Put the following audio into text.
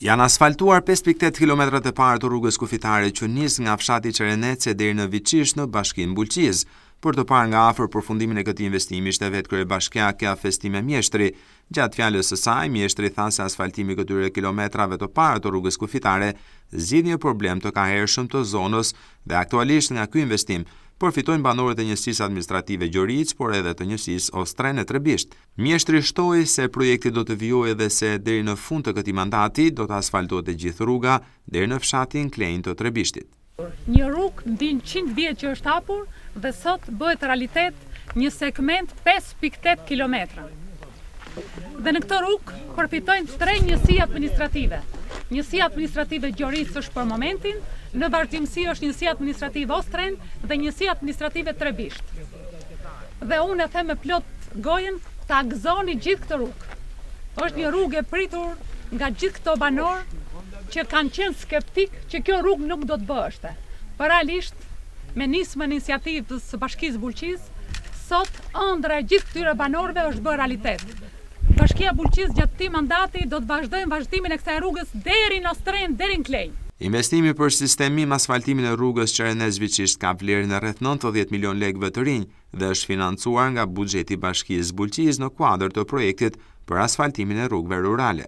Janë asfaltuar 5.8 km të parë të rrugës kufitare që nis nga fshati Çerenece deri në Viçish në bashkinë Bulqiz. Për të parë nga afër përfundimin e këtij investimi ishte vetë kryebashkiakja Festime Mjeshtri. Gjatë fjalës së saj, Mjeshtri tha se asfaltimi këtyre kilometrave të parë të rrugës kufitare zgjidh një problem të kahershëm të zonës dhe aktualisht nga ky investim përfitojnë banorët e njësisë administrative Gjoric, por edhe të njësisë Ostren e Trebisht. Mjeshtri shtoi se projekti do të vijojë dhe se deri në fund të këtij mandati do të asfaltohet e gjithë rruga deri në fshatin Klejn të Trebishtit. Një rrugë ndin 100 vjet që është hapur dhe sot bëhet realitet një segment 5.8 km. Dhe në këtë rrugë përfitojnë 3 njësi administrative. Njësia administrative Gjoric është për momentin, në vazhdimsi është njësia administrative Ostren dhe njësia administrative Trebisht. Dhe unë e them me plot gojen ta gëzoni gjithë këtë rrugë. Është një rrugë e pritur nga gjithë këto banorë që kanë qenë skeptik që kjo rrugë nuk do të bëheshte. Por realisht, me nismën e iniciativës së Bashkisë Bulqiz, sot ëndra e gjithë këtyre banorëve është bërë realitet. Bashkia Bulqiz gjatë këtij mandati do të vazhdojë vazhdimin e kësaj rrugës deri në Ostren, deri në Klejn. Investimi për sistemim asfaltimin e rrugës Çerenec-Viçish ka vlerën e rreth 90 milion lekëve të rinj dhe është financuar nga buxheti i Bashkisë Bulqiz në kuadër të projektit për asfaltimin e rrugëve rurale.